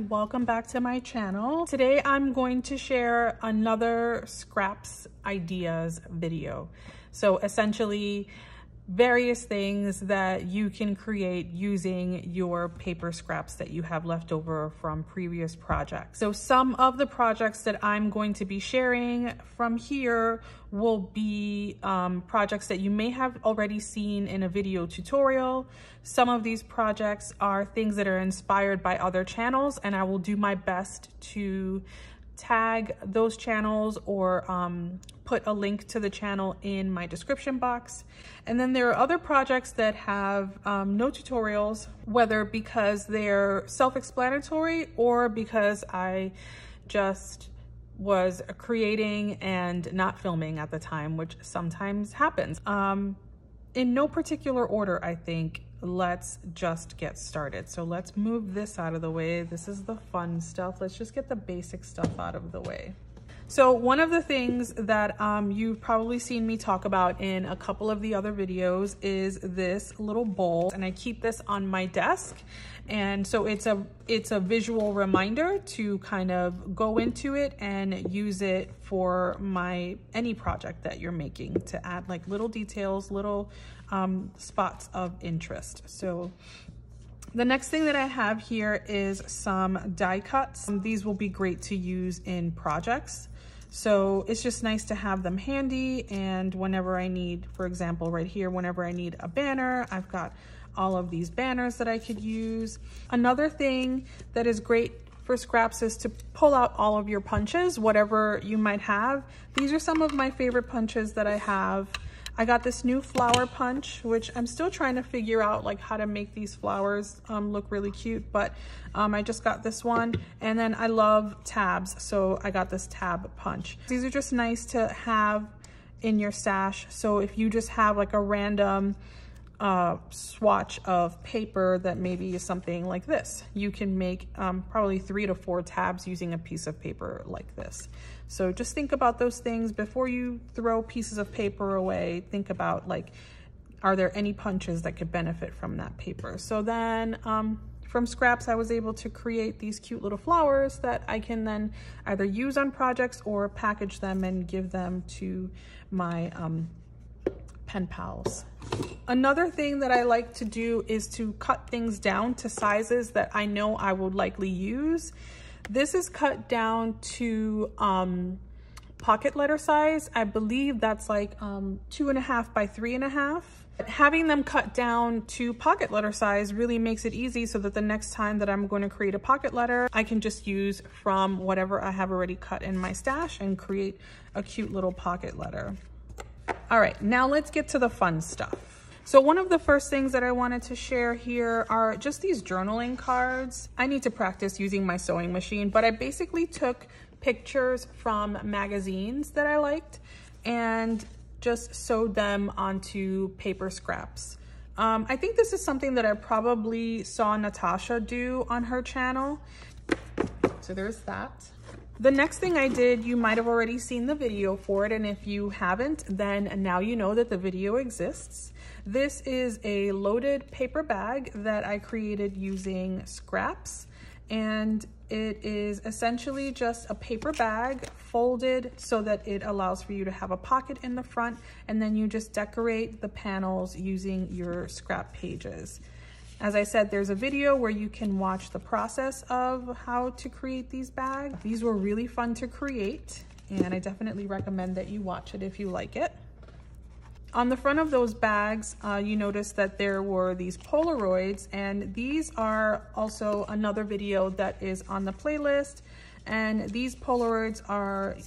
and welcome back to my channel. Today I'm going to share another scraps ideas video. So essentially various things that you can create using your paper scraps that you have left over from previous projects. So some of the projects that I'm going to be sharing from here will be projects that you may have already seen in a video tutorial. Some of these projects are things that are inspired by other channels, and I will do my best to tag those channels or put a link to the channel in my description box. And then there are other projects that have no tutorials, whether because they're self-explanatory or because I just was creating and not filming at the time, which sometimes happens. In no particular order, I think. Let's just get started. So let's move this out of the way. This is the fun stuff. Let's just get the basic stuff out of the way. So one of the things that you've probably seen me talk about in a couple of the other videos is this little bowl, and I keep this on my desk. And so it's a visual reminder to kind of go into it and use it for any project that you're making, to add like little details, little spots of interest. So the next thing that I have here is some die cuts. These will be great to use in projects. So it's just nice to have them handy, and whenever I need, for example, right here, whenever I need a banner, I've got all of these banners that I could use. Another thing that is great for scraps is to pull out all of your punches, whatever you might have. These are some of my favorite punches that I have. I got this new flower punch, which I'm still trying to figure out like how to make these flowers look really cute, but I just got this one. And then I love tabs, so I got this tab punch. These are just nice to have in your stash. So if you just have like a random swatch of paper that maybe is something like this, you can make probably 3 to 4 tabs using a piece of paper like this. So just think about those things before you throw pieces of paper away. Think about like, are there any punches that could benefit from that paper? So then from scraps, I was able to create these cute little flowers that I can then either use on projects or package them and give them to my pen pals. Another thing that I like to do is to cut things down to sizes that I know I would likely use. This is cut down to pocket letter size. I believe that's like 2.5 by 3.5. Having them cut down to pocket letter size really makes it easy, so that the next time that I'm going to create a pocket letter, I can just use from whatever I have already cut in my stash and create a cute little pocket letter. All right, now let's get to the fun stuff. So one of the first things that I wanted to share here are just these journaling cards. I need to practice using my sewing machine, but I basically took pictures from magazines that I liked and just sewed them onto paper scraps. I think this is something that I probably saw Natasha do on her channel. So there's that. The next thing I did, you might have already seen the video for it, and if you haven't, then now you know that the video exists. This is a loaded paper bag that I created using scraps, and it is essentially just a paper bag folded so that it allows for you to have a pocket in the front, and then you just decorate the panels using your scrap pages. As I said, there's a video where you can watch the process of how to create these bags. These were really fun to create, and I definitely recommend that you watch it if you like it. On the front of those bags, you notice that there were these Polaroids, and these are also another video that is on the playlist. And these Polaroids are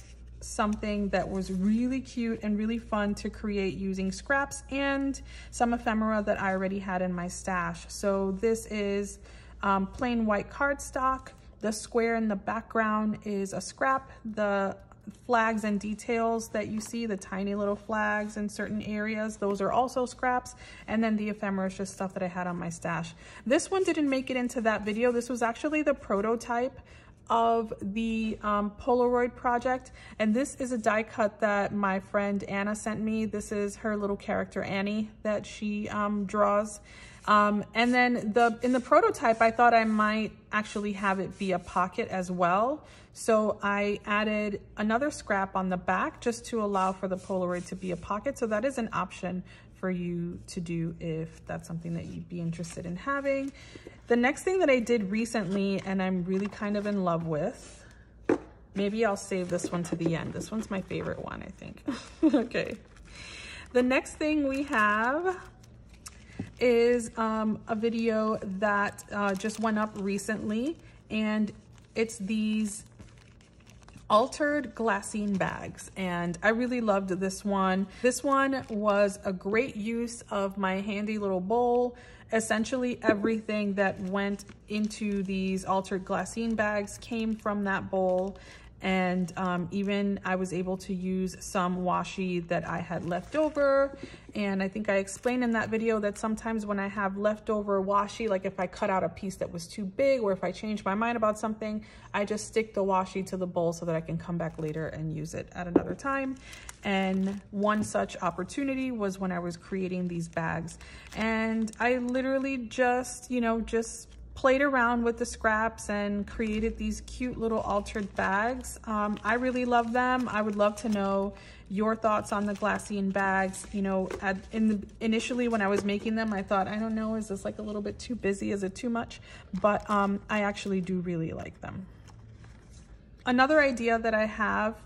something that was really cute and really fun to create using scraps and some ephemera that I already had in my stash. So this is plain white cardstock. The square in the background is a scrap. The flags and details that you see, the tiny little flags in certain areas, those are also scraps. And then the ephemera is just stuff that I had on my stash. This one didn't make it into that video. This was actually the prototype of the Polaroid project, and this is a die cut that my friend Anna sent me. This is her little character Annie that she draws. And then in the prototype, I thought I might actually have it be a pocket as well. So I added another scrap on the back just to allow for the Polaroid to be a pocket. So that is an option for you to do if that's something that you'd be interested in having. The next thing that I did recently, and I'm really kind of in love with, maybe I'll save this one to the end. This one's my favorite one, I think. Okay. The next thing we have is a video that just went up recently, and it's these altered glassine bags, and I really loved this one. This one was a great use of my handy little bowl. Essentially everything that went into these altered glassine bags came from that bowl, and even I was able to use some washi that I had left over. And I think I explained in that video that sometimes when I have leftover washi, like if I cut out a piece that was too big, or if I change my mind about something, I just stick the washi to the bowl so that I can come back later and use it at another time. And one such opportunity was when I was creating these bags. And I literally just, you know, just played around with the scraps and created these cute little altered bags. I really love them. I would love to know your thoughts on the glassine bags. You know, initially when I was making them, I thought, I don't know, is this like a little bit too busy? Is it too much? But I actually do really like them. Another idea that I have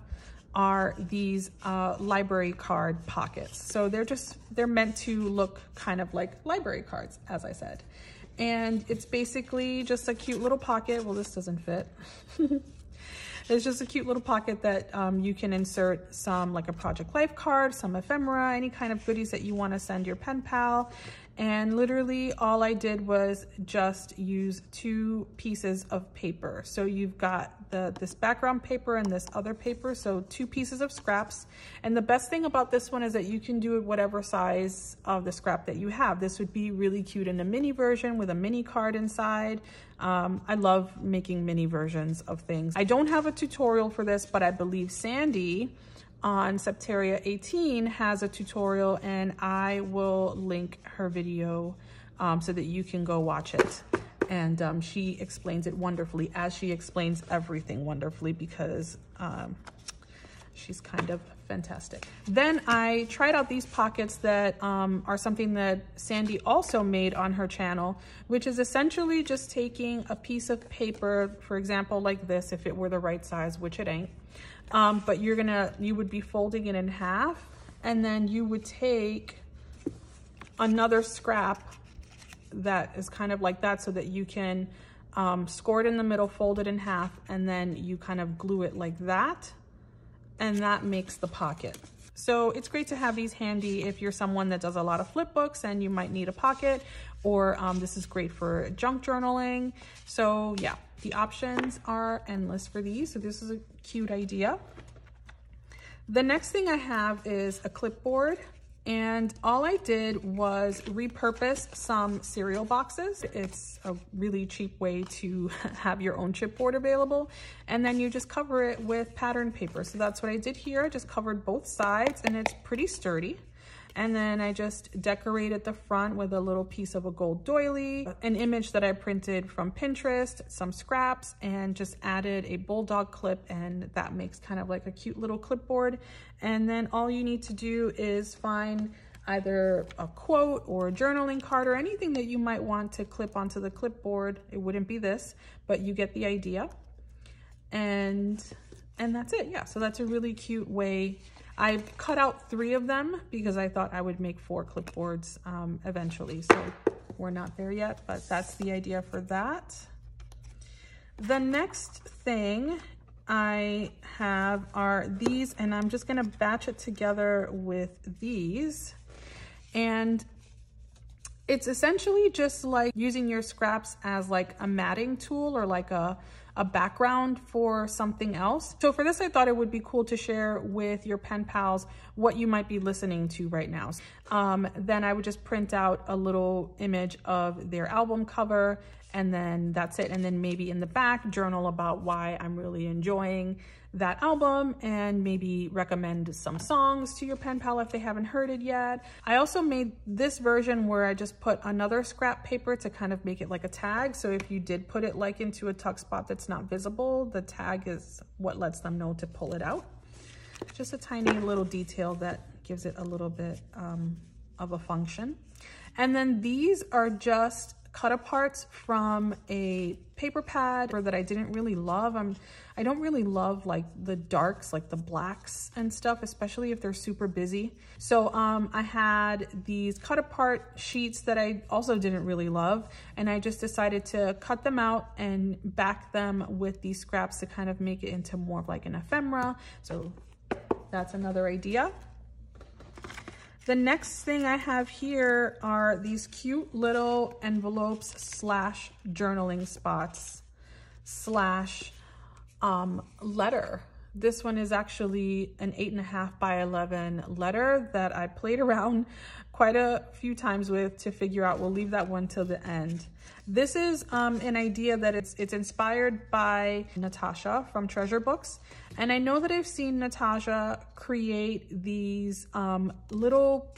are these library card pockets. So they're meant to look kind of like library cards, as I said. And it's basically just a cute little pocket. Well, this doesn't fit. It's just a cute little pocket that you can insert some, like a Project Life card, some ephemera, any kind of goodies that you want to send your pen pal. And literally all I did was just use 2 pieces of paper. So you've got this background paper and this other paper, so 2 pieces of scraps. And the best thing about this one is that you can do it whatever size of the scrap that you have. This would be really cute in a mini version with a mini card inside. I love making mini versions of things. I don't have a tutorial for this, but I believe Sandy on Septeria 18 has a tutorial, and I will link her video so that you can go watch it. And she explains it wonderfully, as she explains everything wonderfully, because she's kind of fantastic. Then I tried out these pockets that are something that Sandy also made on her channel, which is essentially just taking a piece of paper, for example, like this, if it were the right size, which it ain't. But you would be folding it in half, and then you would take another scrap that is kind of like that, so that you can score it in the middle, fold it in half, and then you kind of glue it like that, and that makes the pocket. So it's great to have these handy if you're someone that does a lot of flip books and you might need a pocket, or this is great for junk journaling. So yeah, the options are endless for these. So this is a cute idea. The next thing I have is a clipboard. And all I did was repurpose some cereal boxes. It's a really cheap way to have your own chipboard available. And then you just cover it with pattern paper. So that's what I did here. I just covered both sides, and it's pretty sturdy. And then I just decorated the front with a little piece of a gold doily, an image that I printed from Pinterest, some scraps, and just added a bulldog clip, and that makes kind of like a cute little clipboard. And then all you need to do is find either a quote or a journaling card or anything that you might want to clip onto the clipboard. It wouldn't be this, but you get the idea. And that's it. Yeah, so that's a really cute way. I cut out 3 of them because I thought I would make 4 clipboards eventually. So we're not there yet, but that's the idea for that. The next thing I have are these, and I'm just gonna batch it together with these. And it's essentially just like using your scraps as like a matting tool, or like a a background for something else. So for this, I thought it would be cool to share with your pen pals what you might be listening to right now. Then I would just print out a little image of their album cover, and then that's it. And then maybe in the back, journal about why I'm really enjoying that album, and maybe recommend some songs to your pen pal if they haven't heard it yet. I also made this version where I just put another scrap paper to kind of make it like a tag. So if you did put it like into a tuck spot that's not visible, the tag is what lets them know to pull it out. Just a tiny little detail that gives it a little bit of a function. And then these are just cut aparts from a paper pad that I didn't really love. I don't really love like the darks, like the blacks and stuff, especially if they're super busy. So I had these cut apart sheets that I also didn't really love, and I just decided to cut them out and back them with these scraps to kind of make it into more of like an ephemera. So that's another idea. The next thing I have here are these cute little envelopes slash journaling spots slash letter. This one is actually an 8.5 by 11 letter that I played around quite a few times with to figure out. We'll leave that one till the end. This is an idea that it's inspired by Natasha from Treasure Books. And I know that I've seen Natasha create these little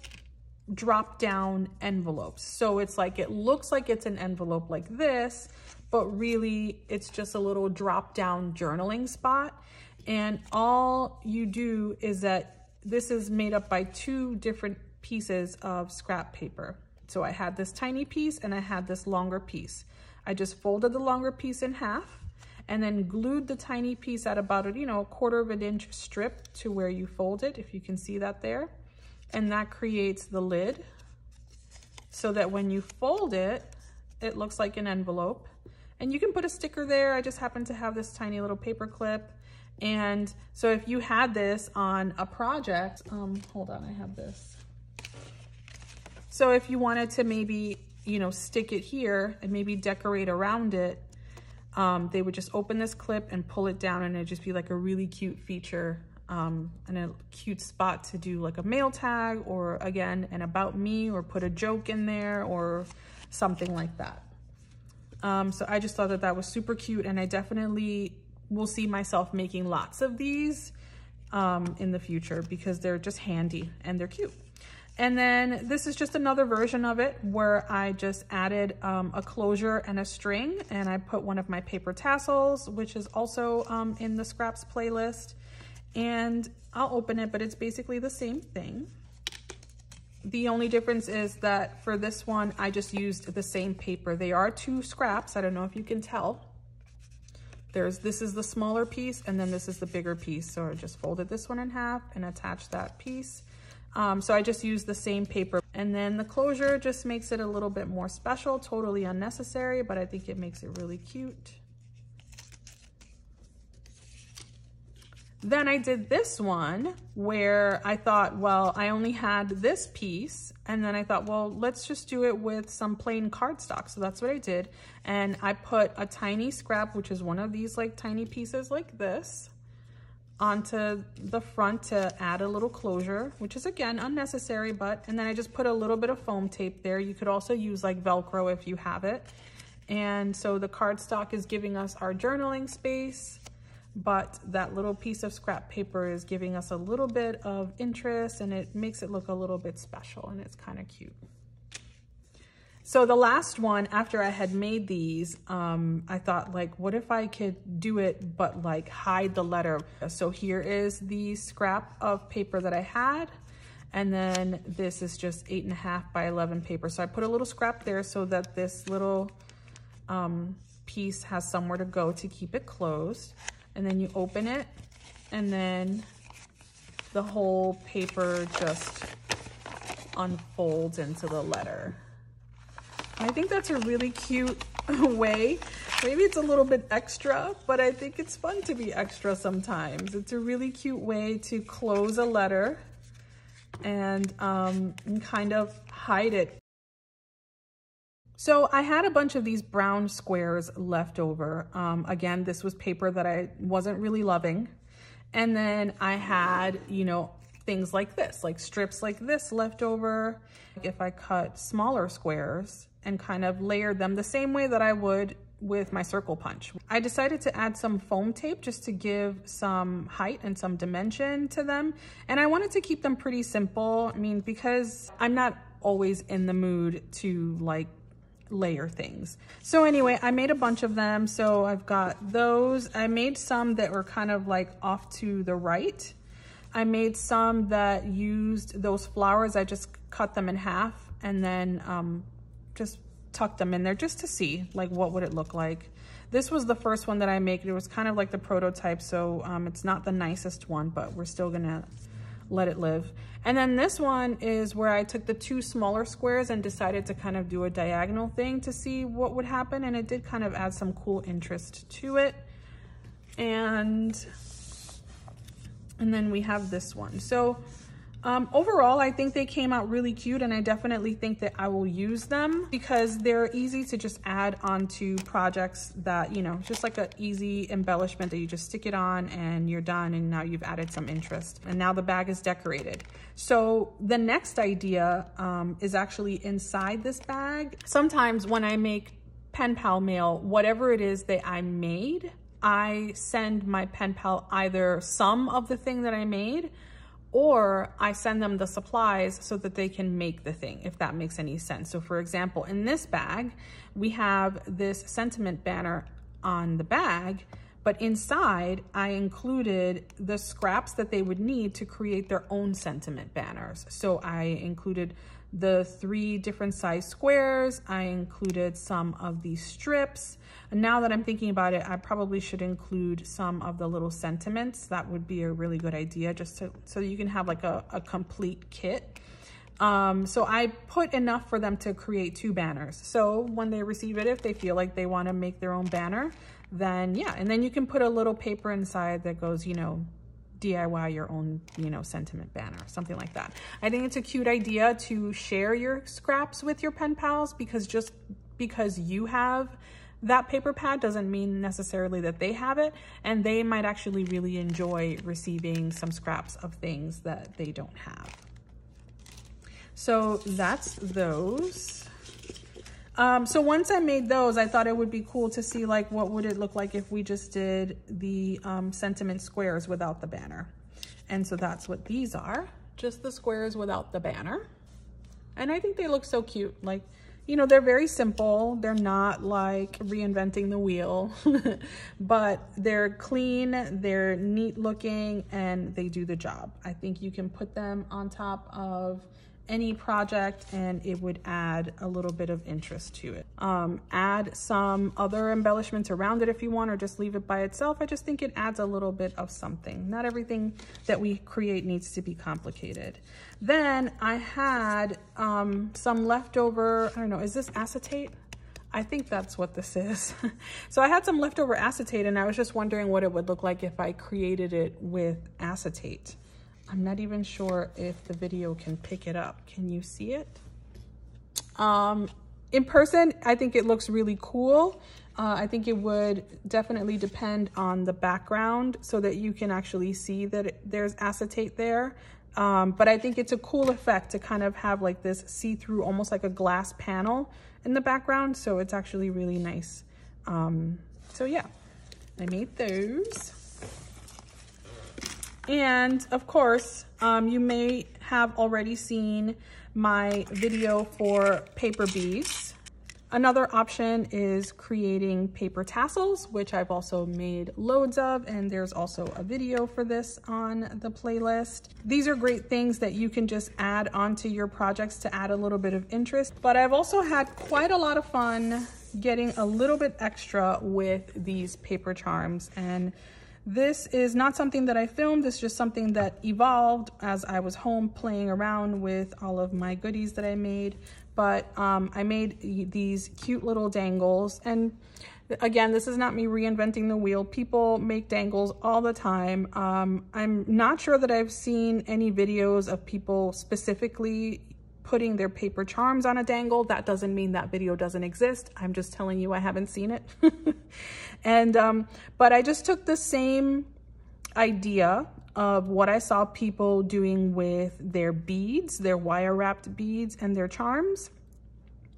drop down envelopes. So it's like, it looks like it's an envelope like this, but really it's just a little drop down journaling spot. And all you do is that this is made up by two different pieces of scrap paper. So I had this tiny piece and I had this longer piece. I just folded the longer piece in half and then glued the tiny piece at about a 1/4 of an inch strip to where you fold it, if you can see that there. And that creates the lid so that when you fold it, it looks like an envelope. And you can put a sticker there. I just happen to have this tiny little paper clip. And so if you had this on a project, hold on, I have this. So if you wanted to maybe, stick it here and maybe decorate around it, they would just open this clip and pull it down, and it'd just be like a really cute feature and a cute spot to do like a mail tag, or again, an about me, or put a joke in there or something like that. So I just thought that that was super cute, and I definitely will see myself making lots of these in the future because they're just handy and they're cute. And then this is just another version of it where I just added a closure and a string, and I put one of my paper tassels, which is also in the scraps playlist, and I'll open it, but it's basically the same thing. The only difference is that for this one, I just used the same paper. They are two scraps. I don't know if you can tell. This is the smaller piece, and then this is the bigger piece. So I just folded this one in half and attached that piece. So I just used the same paper, and then the closure just makes it a little bit more special, totally unnecessary, but I think it makes it really cute. Then I did this one where I thought, well, I only had this piece, and then I thought, well, let's just do it with some plain cardstock. So that's what I did. And I put a tiny scrap, which is one of these like tiny pieces like this, onto the front to add a little closure, which is again unnecessary, and then I just put a little bit of foam tape there. You could also use like Velcro if you have it. And so the cardstock is giving us our journaling space, but that little piece of scrap paper is giving us a little bit of interest, and it makes it look a little bit special, and it's kind of cute. So the last one, after I had made these, I thought, like, what if I could do it but like hide the letter? So here is the scrap of paper that I had, and then this is just 8.5 by 11 paper. So I put a little scrap there so that this little piece has somewhere to go to keep it closed. And then you open it, and then the whole paper just unfolds into the letter. I think that's a really cute way. Maybe it's a little bit extra, but I think it's fun to be extra sometimes. It's a really cute way to close a letter and kind of hide it. So I had a bunch of these brown squares left over. Again, this was paper that I wasn't really loving. And then I had, you know, things like this, like strips like this left over. If I cut smaller squares and kind of layered them the same way that I would with my circle punch. I decided to add some foam tape just to give some height and some dimension to them. And I wanted to keep them pretty simple. I mean, because I'm not always in the mood to like layer things. So anyway, I made a bunch of them. So I've got those. I made some that were kind of like off to the right. I made some that used those flowers. I just cut them in half and then just tucked them in there just to see like what would it look like. This was the first one that I made. It was kind of like the prototype, so it's not the nicest one, but we're still gonna let it live. And then this one is where I took the two smaller squares and decided to kind of do a diagonal thing to see what would happen, and it did kind of add some cool interest to it. And then we have this one. So overall, I think they came out really cute, and I definitely think that I will use them because they're easy to just add onto projects that, you know, just like an easy embellishment that you just stick it on and you're done, and now you've added some interest. And now the bag is decorated. So the next idea is actually inside this bag. Sometimes when I make pen pal mail, whatever it is that I made, I send my pen pal either some of the thing that I made, or I send them the supplies so that they can make the thing, if that makes any sense. So for example, in this bag, we have this sentiment banner on the bag, but inside I included the scraps that they would need to create their own sentiment banners. So I included the 3 different size squares. I included some of these strips. And now that I'm thinking about it, I probably should include some of the little sentiments. That would be a really good idea, just so you can have like a complete kit. So I put enough for them to create 2 banners. So when they receive it, if they feel like they want to make their own banner, then yeah. And then you can put a little paper inside that goes, you know, DIY your own, you know, sentiment banner, something like that. I think it's a cute idea to share your scraps with your pen pals, because just because you have that paper pad doesn't mean necessarily that they have it, and they might actually really enjoy receiving some scraps of things that they don't have. So that's those. So once I made those, I thought it would be cool to see like what would it look like if we just did the sentiment squares without the banner. And so that's what these are, just the squares without the banner. And I think they look so cute. Like, you know, they're very simple. They're not like reinventing the wheel, but they're clean, they're neat looking, and they do the job. I think you can put them on top of any project and it would add a little bit of interest to it. Add some other embellishments around it if you want, or just leave it by itself. I just think it adds a little bit of something. Not everything that we create needs to be complicated. Then I had some leftover, I don't know, is this acetate? I think that's what this is. So I had some leftover acetate, and I was just wondering what it would look like if I created it with acetate. I'm not even sure if the video can pick it up. Can you see it? In person, I think it looks really cool. I think it would definitely depend on the background so that you can actually see that there's acetate there. But I think it's a cool effect to kind of have like this see-through, almost like a glass panel in the background. So it's actually really nice. So yeah, I made those. And of course, you may have already seen my video for paper beads. Another option is creating paper tassels, which I've also made loads of, and there's also a video for this on the playlist. These are great things that you can just add onto your projects to add a little bit of interest. But I've also had quite a lot of fun getting a little bit extra with these paper charms, and this is not something that I filmed. It's just something that evolved as I was home playing around with all of my goodies that I made. But I made these cute little dangles. And again, this is not me reinventing the wheel. People make dangles all the time. I'm not sure that I've seen any videos of people specifically putting their paper charms on a dangle. That doesn't mean that video doesn't exist. I'm just telling you I haven't seen it. And but I just took the same idea of what I saw people doing with their beads, their wire wrapped beads and their charms.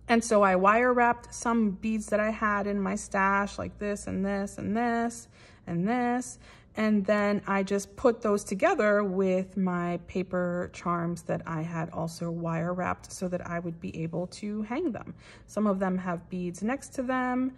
And so I wire wrapped some beads that I had in my stash, like this and this and this and this. And then I just put those together with my paper charms that I had also wire wrapped so that I would be able to hang them. Some of them have beads next to them.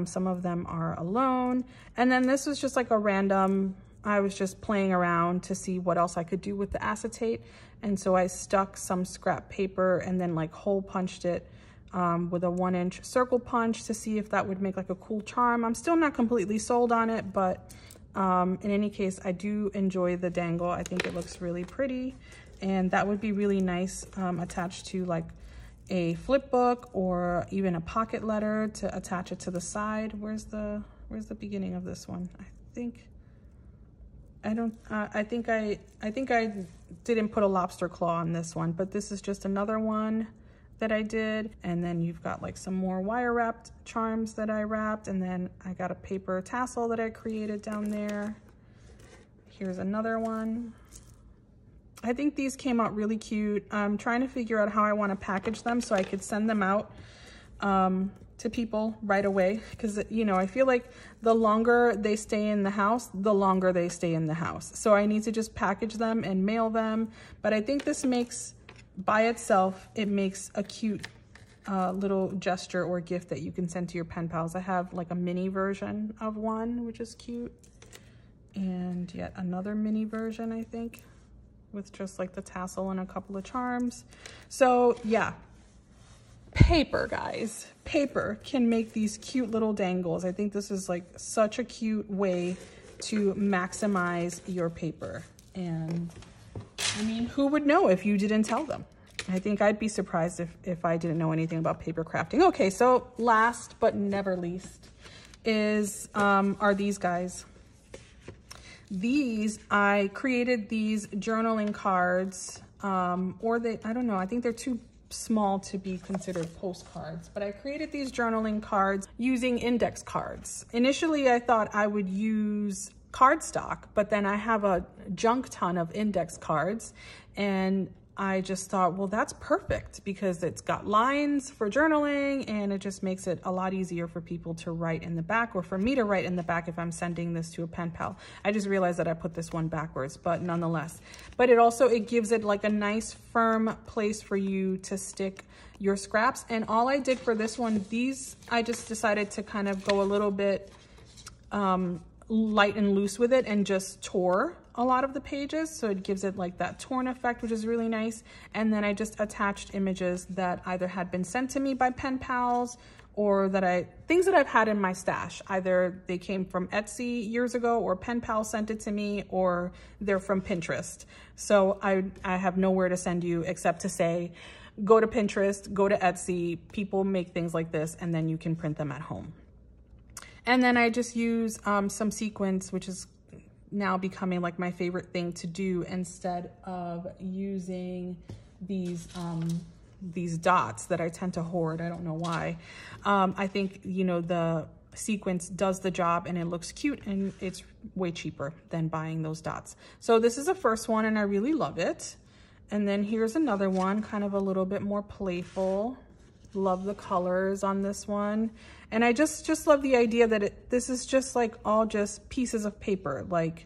Some of them are alone. And then this was just like a random, I was just playing around to see what else I could do with the acetate. And so I stuck some scrap paper and then like hole punched it with a 1-inch circle punch to see if that would make like a cool charm. I'm still not completely sold on it, but in any case, I do enjoy the dangle. I think it looks really pretty, and that would be really nice attached to like a flip book or even a pocket letter to attach it to the side. Where's the beginning of this one? I think I didn't put a lobster claw on this one, but this is just another one that I did. And then you've got like some more wire wrapped charms that I wrapped, and then I got a paper tassel that I created down there. Here's another one. I think these came out really cute. I'm trying to figure out how I want to package them so I could send them out to people right away, because you know, I feel like the longer they stay in the house, the longer they stay in the house. So I need to just package them and mail them. But I think this makes, by itself, it makes a cute little gesture or gift that you can send to your pen pals. I have like a mini version of one, which is cute, and yet another mini version, I think, with just like the tassel and a couple of charms. So yeah, paper, guys, paper can make these cute little dangles. I think this is like such a cute way to maximize your paper. And I mean, who would know if you didn't tell them? I think I'd be surprised if I didn't know anything about paper crafting. Okay, so last but never least is are these guys. These, I created these journaling cards, or I don't know, I think they're too small to be considered postcards, but I created these journaling cards using index cards. Initially, I thought I would use cardstock, but then I have a junk ton of index cards, and I just thought, well, that's perfect because it's got lines for journaling, and it just makes it a lot easier for people to write in the back, or for me to write in the back if I'm sending this to a pen pal. I just realized that I put this one backwards, but nonetheless. But it gives it like a nice firm place for you to stick your scraps. And all I did for this one, I just decided to kind of go a little bit light and loose with it and just tore a lot of the pages, so it gives it like that torn effect, which is really nice. And then I just attached images that either had been sent to me by pen pals, or things that I've had in my stash. Either they came from Etsy years ago, or pen pal sent it to me, or they're from Pinterest. So I have nowhere to send you except to say, go to Pinterest, go to Etsy. People make things like this, and then you can print them at home. And then I just use some sequins, which is now becoming like my favorite thing to do, instead of using these dots that I tend to hoard. I don't know why. I think, you know, the sequence does the job, and it looks cute, and it's way cheaper than buying those dots. So this is the first one, and I really love it. And then here's another one, kind of a little bit more playful. Love the colors on this one. And I just love the idea that this is just like all just pieces of paper, like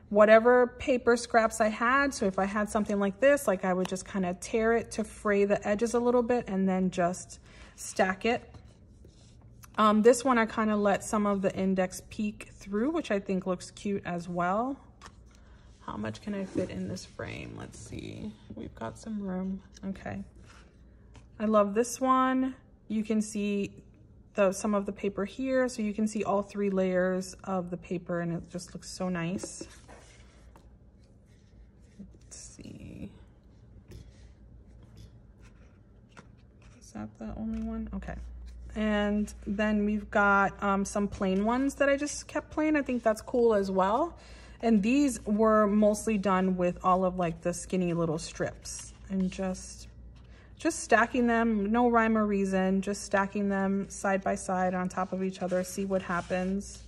whatever paper scraps I had. So if I had something like this, like I would just kind of tear it to fray the edges a little bit and then just stack it. This one I kind of let some of the index peek through, which I think looks cute as well. How much can I fit in this frame? Let's see. We've got some room. Okay. I love this one. You can see some of the paper here, so you can see all 3 layers of the paper, and it just looks so nice. Let's see. Is that the only one? Okay. And then we've got some plain ones that I just kept plain. I think that's cool as well. And these were mostly done with all of like the skinny little strips, and just just stacking them, no rhyme or reason, just stacking them side by side on top of each other, see what happens.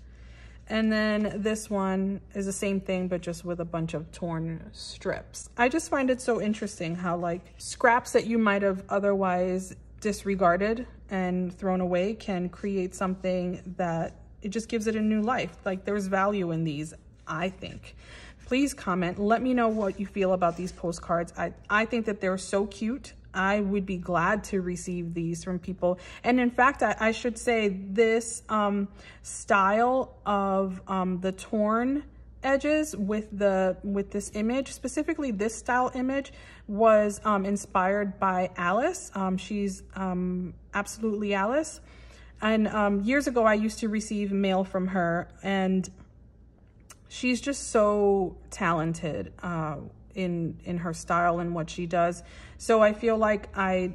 And then this one is the same thing, but just with a bunch of torn strips. I just find it so interesting how like scraps that you might have otherwise disregarded and thrown away can create something that it just gives it a new life. Like there's value in these, I think. Please comment, let me know what you feel about these postcards. I think that they're so cute. I would be glad to receive these from people. And in fact, I should say this style of the torn edges with this image, specifically this style image, was inspired by Alice. She's Absolutely Alice. And years ago, I used to receive mail from her, and she's just so talented in her style and what she does. So I feel like I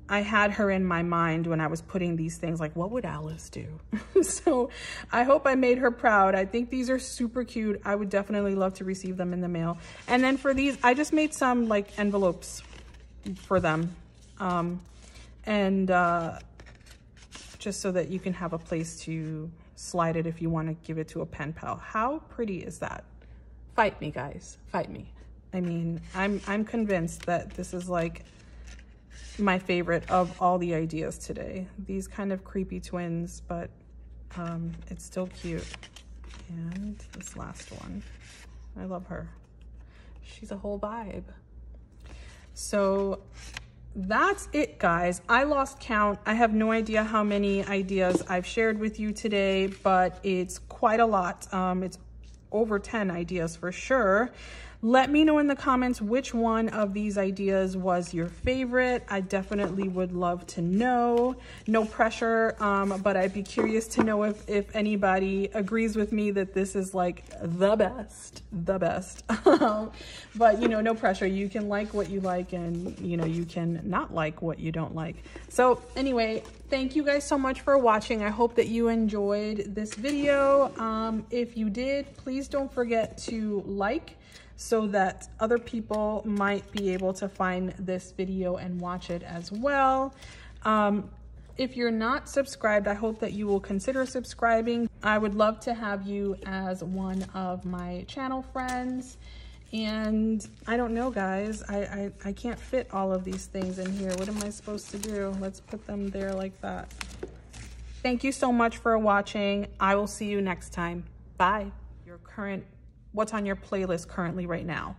had her in my mind when I was putting these things, like what would Alice do? So I hope I made her proud. I think these are super cute. I would definitely love to receive them in the mail. And then for these, I just made some like envelopes for them. Just so that you can have a place to slide it if you want to give it to a pen pal. How pretty is that? Fight me, guys, fight me. I mean, I'm convinced that this is like my favorite of all the ideas today. These kind of creepy twins, but it's still cute. And this last one, I love her. She's a whole vibe. So that's it, guys. I lost count. I have no idea how many ideas I've shared with you today, but it's quite a lot. It's over 10 ideas for sure. Let me know in the comments which one of these ideas was your favorite. I definitely would love to know. No pressure, but I'd be curious to know if anybody agrees with me that this is like the best. But you know, no pressure. You can like what you like, and you know, you can not like what you don't like. So anyway, thank you guys so much for watching. I hope that you enjoyed this video. If you did, please don't forget to like, so that other people might be able to find this video and watch it as well. If you're not subscribed, I hope that you will consider subscribing. I would love to have you as one of my channel friends. And I don't know, guys, I can't fit all of these things in here. What am I supposed to do? Let's put them there like that. Thank you so much for watching. I will see you next time. Bye. What's on your playlist currently right now?